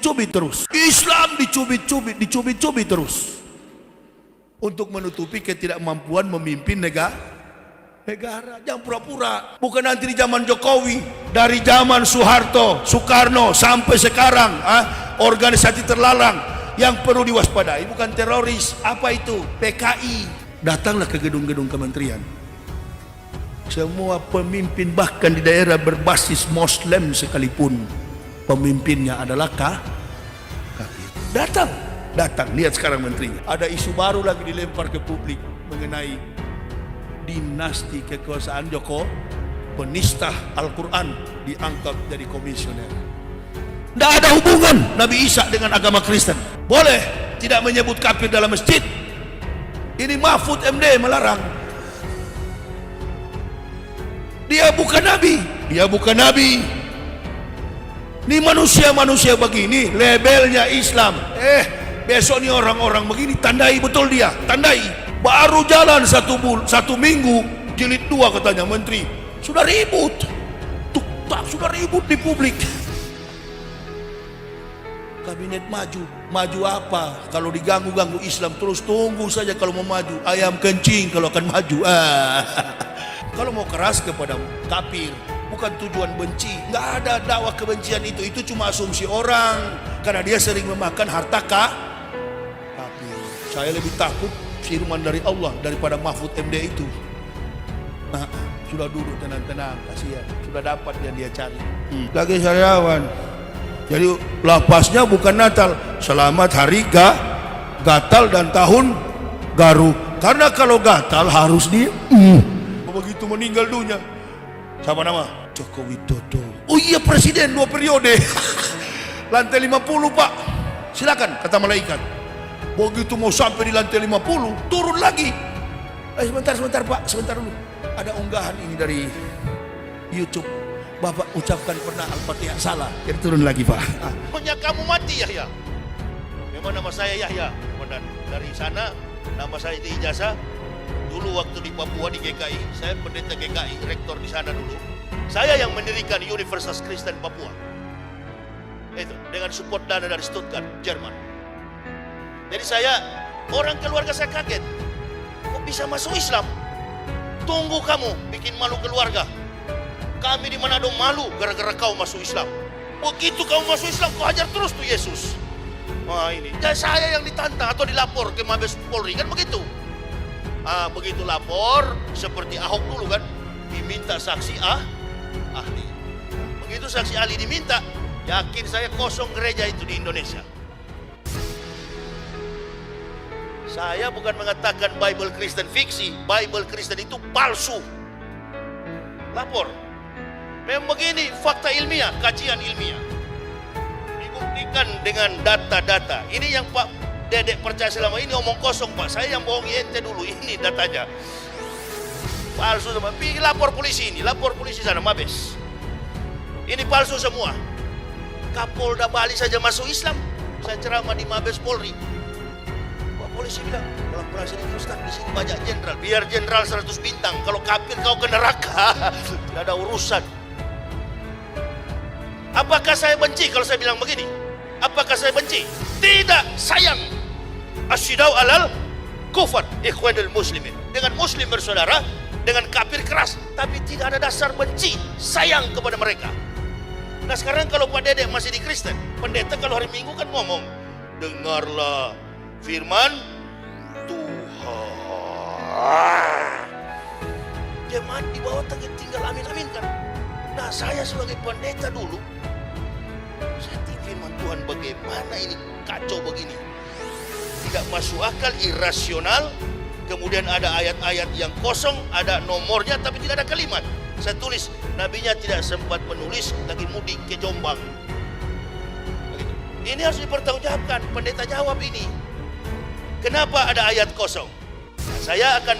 Cubit terus. Islam dicubit terus. Untuk menutupi ketidakmampuan memimpin negara. Jangan pura-pura. Bukan nanti di zaman Jokowi, dari zaman Soeharto, Soekarno sampai sekarang, organisasi terlarang yang perlu diwaspadai bukan teroris. Apa itu? PKI. Datanglah ke gedung-gedung kementerian. Semua pemimpin bahkan di daerah berbasis Muslim sekalipun, pemimpinnya adalah kafir. Datang, lihat sekarang menterinya. Ada isu baru lagi dilempar ke publik mengenai dinasti kekuasaan Joko, penista Al-Quran diangkat jadi komisioner. Tidak ada hubungan Nabi Isa dengan agama Kristen. Boleh tidak menyebut kafir dalam masjid. Ini Mahfud MD melarang. Dia bukan Nabi. Ini manusia begini, labelnya Islam. Besok nih orang-orang begini, tandai betul dia, tandai. Baru jalan satu minggu, jilid 2 katanya menteri. Sudah ribut. Sudah ribut di publik. Kabinet maju apa? Kalau diganggu-ganggu Islam terus tunggu saja kalau mau maju. Ayam kencing kalau akan maju. Kalau mau keras kepada kafir, bukan tujuan benci. Nggak ada dakwah kebencian itu cuma asumsi orang. Karena dia sering memakan harta kafir. Saya lebih takut firman dari Allah daripada Mahfud MD itu. Sudah duduk tenang-tenang, kasihan. Sudah dapat yang dia cari. Lagi sariawan. Jadi lapasnya bukan Natal, selamat hari gatal dan tahun garu. Karena kalau gatal harus begitu meninggal dunia. Siapa nama? Joko Widodo. Oh iya, presiden 2 periode. Lantai 50 Pak. Silakan kata malaikat. Begitu mau sampai di lantai 50, turun lagi. Sebentar Pak, sebentar dulu. Ada unggahan ini dari YouTube. Bapak ucapkan pernah Al-Fatihah salah, jadi turun lagi Pak. Pokoknya kamu mati Yahya. Memang nama saya Yahya. Dan dari sana nama saya di ijazah. Dulu waktu di Papua di GKI, saya pendeta GKI, rektor di sana dulu. Saya yang mendirikan Universitas Kristen Papua. Itu dengan support dana dari Stuttgart, Jerman. Jadi orang keluarga saya kaget. Kok bisa masuk Islam? Tunggu kamu bikin malu keluarga. Kami di Manado malu gara-gara kau masuk Islam. Begitu kau masuk Islam, kau hajar terus tuh Yesus. Wah ini, dan saya yang ditantang atau dilapor ke Mabes Polri kan begitu. Begitu lapor, seperti Ahok dulu kan, diminta saksi ahli. Begitu saksi ahli diminta, yakin saya kosong gereja itu di Indonesia. Saya bukan mengatakan Bible Kristen fiksi, Bible Kristen itu palsu. Lapor. Memang begini fakta ilmiah, kajian ilmiah. Dibuktikan dengan data-data. Ini yang Pak Dedek percaya selama ini omong kosong Pak. Saya yang bohongi ente dulu, ini datanya. Palsu semua. Pergi lapor polisi ini, lapor polisi sana Mabes. Ini palsu semua. Kapolda Bali saja masuk Islam. Saya ceramah di Mabes Polri. Pak polisi bilang, dalam perasaan ini Ustaz, di sini banyak jenderal. Biar jenderal 100 bintang. Kalau kafir kau ke neraka. Tidak ada urusan. Apakah saya benci kalau saya bilang begini? Apakah saya benci? Tidak, sayang. Asyidau alal kufar ikhwanul muslimin. Dengan muslim bersaudara, dengan kafir keras, tapi tidak ada dasar benci, sayang kepada mereka. Nah sekarang kalau Pak Dedek masih di Kristen, pendeta kalau hari Minggu kan ngomong, dengarlah firman Tuhan. Jemaat di bawah tinggal amin-amin kan. Nah saya sebagai pendeta dulu, saya firman Tuhan bagaimana ini kacau begini. Tidak masuk akal, irasional. Kemudian ada ayat-ayat yang kosong, ada nomornya tapi tidak ada kalimat. Saya tulis, nabinya tidak sempat menulis, lagi mudik ke Jombang. Begitu. Ini harus dipertanggungjawabkan, pendeta jawab ini. Kenapa ada ayat kosong? Nah, saya akan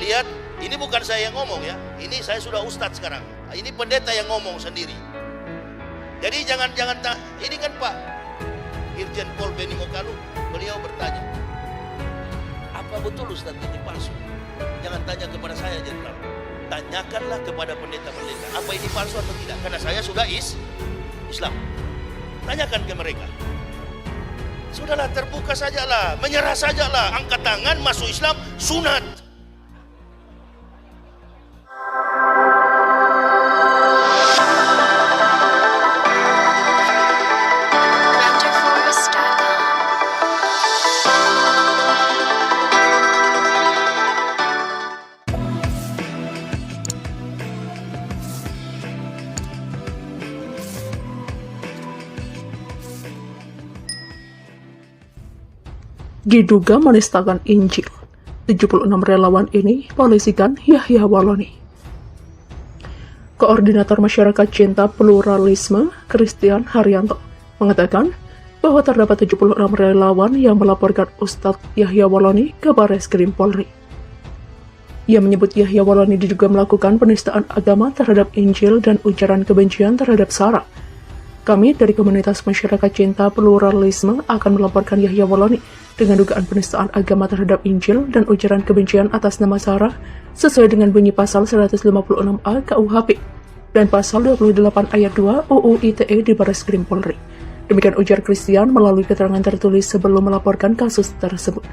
lihat, ini bukan saya yang ngomong ya. Ini saya sudah ustadz sekarang. Ini pendeta yang ngomong sendiri. Jadi jangan ini kan Pak Irjen Pol Beni Mokalu, beliau bertanya, apa betul Ustaz ini palsu? Jangan tanya kepada saya jenderal, tanyakanlah kepada pendeta-pendeta, apa ini palsu atau tidak? Karena saya sudah Islam. Tanyakan ke mereka. Sudahlah, terbuka sajalah, menyerah sajalah, angkat tangan, masuk Islam, sunat. Diduga menistakan Injil. 76 relawan ini polisikan Yahya Walloni. Koordinator Masyarakat Cinta Pluralisme Christian Haryanto mengatakan bahwa terdapat 76 relawan yang melaporkan Ustadz Yahya Walloni ke Bareskrim Polri. Ia menyebut Yahya Walloni diduga melakukan penistaan agama terhadap Injil dan ujaran kebencian terhadap Sarah. Kami dari komunitas Masyarakat Cinta Pluralisme akan melaporkan Yahya Walloni dengan dugaan penistaan agama terhadap Injil dan ujaran kebencian atas nama Sarah sesuai dengan bunyi pasal 156A KUHP dan pasal 28 ayat 2 UU ITE di Bareskrim Polri. Demikian ujar Christian melalui keterangan tertulis sebelum melaporkan kasus tersebut.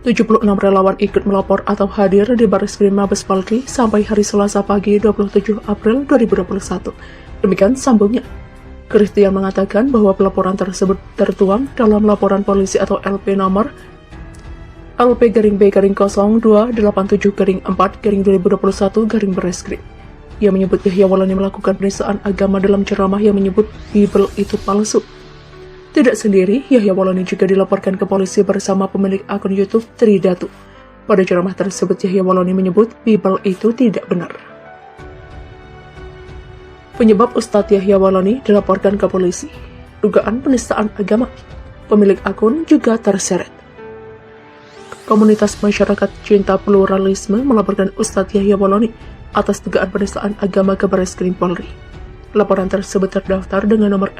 76 relawan ikut melapor atau hadir di Bareskrim Mabes Polri sampai hari Selasa pagi 27 April 2021. Demikian sambungnya. Christian mengatakan bahwa pelaporan tersebut tertuang dalam laporan polisi atau LP nomor LP-B-0287-4-2021-Bareskrim. Ia menyebut Yahya Walloni melakukan penistaan agama dalam ceramah yang menyebut Bible itu palsu. Tidak sendiri, Yahya Walloni juga dilaporkan ke polisi bersama pemilik akun YouTube Tridatu. Pada ceramah tersebut, Yahya Walloni menyebut Bible itu tidak benar. Penyebab Ustadz Yahya Walloni dilaporkan ke polisi. Dugaan penistaan agama. Pemilik akun juga terseret. Komunitas Masyarakat Cinta Pluralisme melaporkan Ustadz Yahya Walloni atas dugaan penistaan agama ke Bareskrim Polri. Laporan tersebut terdaftar dengan nomor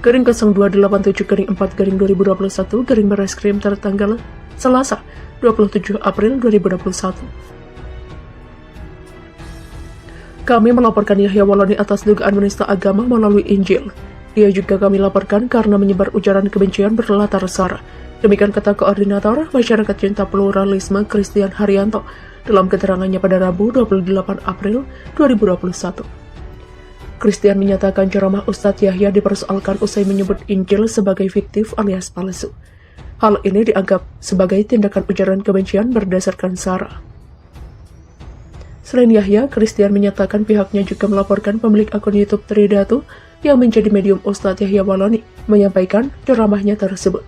LP-B-08-0287-4-2021 Bareskrim tertanggal Selasa 27 April 2021. Kami melaporkan Yahya Walloni atas dugaan menista agama melalui Injil. Dia juga kami laporkan karena menyebar ujaran kebencian berlatar Sarah. Demikian kata Koordinator Masyarakat Cinta Pluralisme Christian Haryanto dalam keterangannya pada Rabu 28 April 2021. Christian menyatakan ceramah Ustadz Yahya dipersoalkan usai menyebut Injil sebagai fiktif alias palsu. Hal ini dianggap sebagai tindakan ujaran kebencian berdasarkan Sarah. Selain Yahya, Christian menyatakan pihaknya juga melaporkan pemilik akun YouTube Tridatu yang menjadi medium Ustadz Yahya Walloni menyampaikan ceramahnya tersebut.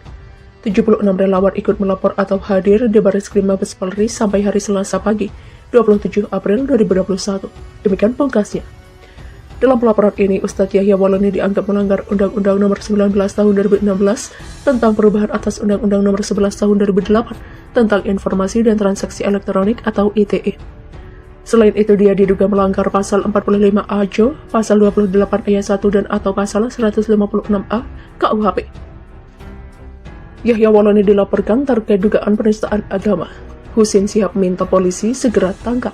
76 relawan ikut melapor atau hadir di Bareskrim Mabes Polri sampai hari Selasa pagi, 27 April 2021. Demikian pungkasnya. Dalam pelaporan ini, Ustadz Yahya Walloni dianggap melanggar Undang-Undang Nomor 19 Tahun 2016 tentang perubahan atas Undang-Undang Nomor 11 Tahun 2008 tentang Informasi dan Transaksi Elektronik atau ITE. Selain itu, dia diduga melanggar pasal 45 AJO, pasal 28 ayat 1 dan atau pasal 156A KUHP. Yahya Walloni dilaporkan terkait dugaan penistaan agama. Husin Shihab minta polisi segera tangkap.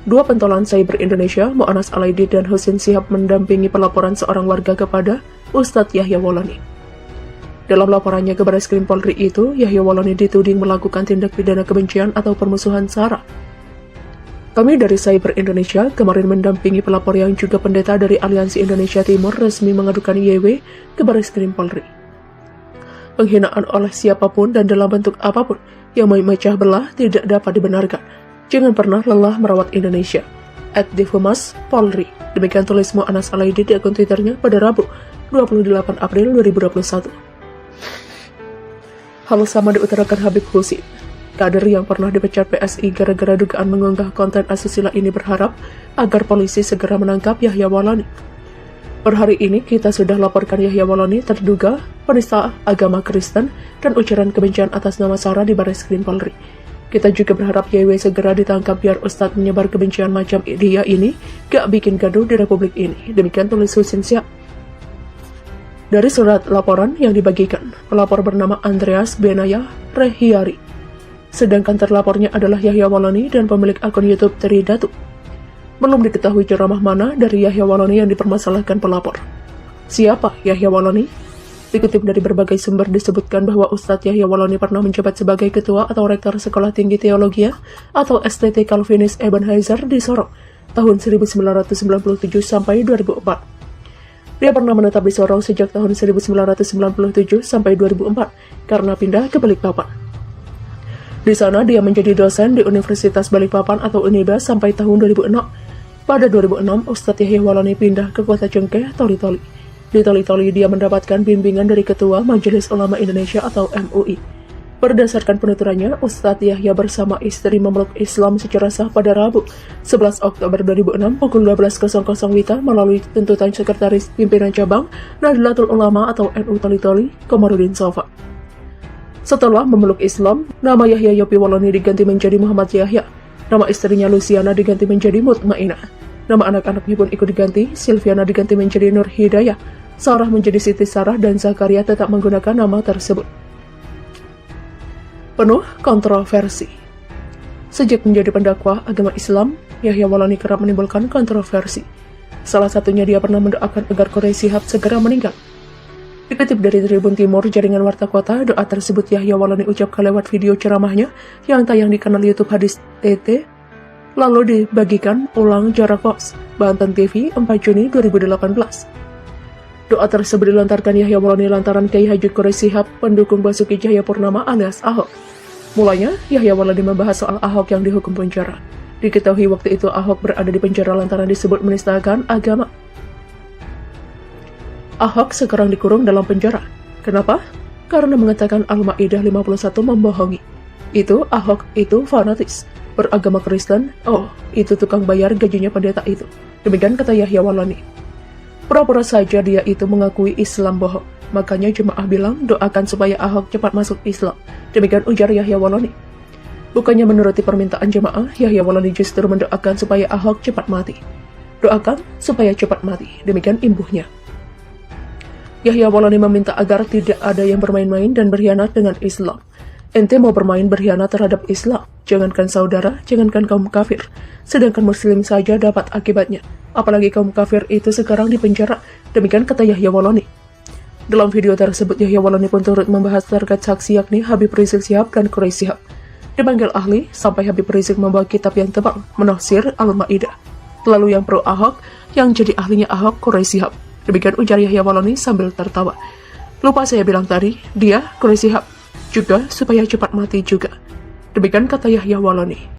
Dua pentolan cyber Indonesia, Mu'anas Alaidi dan Husin Shihab mendampingi pelaporan seorang warga kepada Ustadz Yahya Walloni. Dalam laporannya ke Bareskrim Polri itu, Yahya Walloni dituding melakukan tindak pidana kebencian atau permusuhan SARA. Kami dari Cyber Indonesia kemarin mendampingi pelapor yang juga pendeta dari Aliansi Indonesia Timur resmi mengadukan YW ke Bareskrim Polri. Penghinaan oleh siapapun dan dalam bentuk apapun yang memecah belah tidak dapat dibenarkan. Jangan pernah lelah merawat Indonesia. @Difumas Polri. Demikian tulis Mu'anas Alaidi di akun Twitternya pada Rabu 28 April 2021. Hal sama diutarakan Habib Husin. Kader yang pernah dipecat PSI gara-gara dugaan mengunggah konten asusila ini berharap agar polisi segera menangkap Yahya Walloni. Per hari ini kita sudah laporkan Yahya Walloni terduga penista agama Kristen dan ujaran kebencian atas nama Sarah di Bareskrim Polri. Kita juga berharap YW segera ditangkap biar Ustadz menyebar kebencian macam dia ini gak bikin gaduh di Republik ini. Demikian tulis Husin Shihab. Dari surat laporan yang dibagikan, pelapor bernama Andreas Benaya Rehiari. Sedangkan terlapornya adalah Yahya Walloni dan pemilik akun YouTube Tridatu. Belum diketahui ceramah mana dari Yahya Waloni yang dipermasalahkan pelapor. Siapa Yahya Waloni? Dikutip dari berbagai sumber disebutkan bahwa Ustadz Yahya Waloni pernah menjabat sebagai ketua atau rektor Sekolah Tinggi Teologia atau STT Calvinis Ebenezer di Sorong tahun 1997 sampai 2004. Dia pernah menetap di Sorong sejak tahun 1997 sampai 2004 karena pindah ke Balikpapan. Di sana dia menjadi dosen di Universitas Balikpapan atau Uniba sampai tahun 2006. Pada 2006, Ustadz Yahya Waloni pindah ke kota Cengkeh, Toli-Toli. Di Toli-Toli dia mendapatkan bimbingan dari Ketua Majelis Ulama Indonesia atau MUI. Berdasarkan penuturannya, Ustadz Yahya bersama istri memeluk Islam secara sah pada Rabu, 11 Oktober 2006 pukul 12.00 WITA melalui tuntutan Sekretaris Pimpinan Cabang Nahdlatul Ulama atau NU Toli-Toli, Komarudin Sofa. Setelah memeluk Islam, nama Yahya Yopi Waloni diganti menjadi Muhammad Yahya. Nama istrinya Luciana diganti menjadi Mutmainah. Nama anak-anaknya pun ikut diganti, Silviana diganti menjadi Nur Hidayah, Sarah menjadi Siti Sarah, dan Zakaria tetap menggunakan nama tersebut. Penuh kontroversi. Sejak menjadi pendakwah agama Islam, Yahya Waloni kerap menimbulkan kontroversi. Salah satunya dia pernah mendoakan agar Quraisy Shihab segera meninggal. Dikutip dari Tribun Timur, jaringan Warta Kota, doa tersebut Yahya Waloni ucapkan lewat video ceramahnya yang tayang di kanal YouTube Hadis TT, lalu dibagikan ulang jarak pos, Banten TV, 4 Juni 2018. Doa tersebut dilontarkan Yahya Waloni lantaran Kiai Haji Quraisy Shihab, pendukung Basuki Cahayapurnama alias Ahok. Mulanya, Yahya Waloni membahas soal Ahok yang dihukum penjara. Diketahui waktu itu Ahok berada di penjara lantaran disebut menistakan agama. Ahok sekarang dikurung dalam penjara. Kenapa? Karena mengatakan Al-Ma'idah 51 membohongi. Itu Ahok itu fanatis, beragama Kristen. Oh, itu tukang bayar gajinya pendeta itu. Demikian kata Yahya Waloni. Pura-pura saja dia itu mengakui Islam bohong. Makanya jemaah bilang doakan supaya Ahok cepat masuk Islam. Demikian ujar Yahya Waloni. Bukannya menuruti permintaan jemaah, Yahya Waloni justru mendoakan supaya Ahok cepat mati. Doakan supaya cepat mati. Demikian imbuhnya. Yahya Waloni meminta agar tidak ada yang bermain-main dan berkhianat dengan Islam. Ente mau bermain berkhianat terhadap Islam, jangankan saudara, jangankan kaum kafir. Sedangkan muslim saja dapat akibatnya. Apalagi kaum kafir itu sekarang di penjara. Demikian kata Yahya Waloni. Dalam video tersebut, Yahya Waloni pun turut membahas terkait saksi yakni Habib Rizik Shihab dan Quraisy Shihab. Dipanggil ahli, sampai Habib Rizik membawa kitab yang tebal, menafsir Al-Ma'idah. Lalu yang pro Ahok, yang jadi ahlinya Ahok Quraisy Shihab. Demikian ujar Yahya Waloni sambil tertawa. Lupa saya bilang tadi, dia Quraisy Shihab juga supaya cepat mati juga. Demikian kata Yahya Waloni.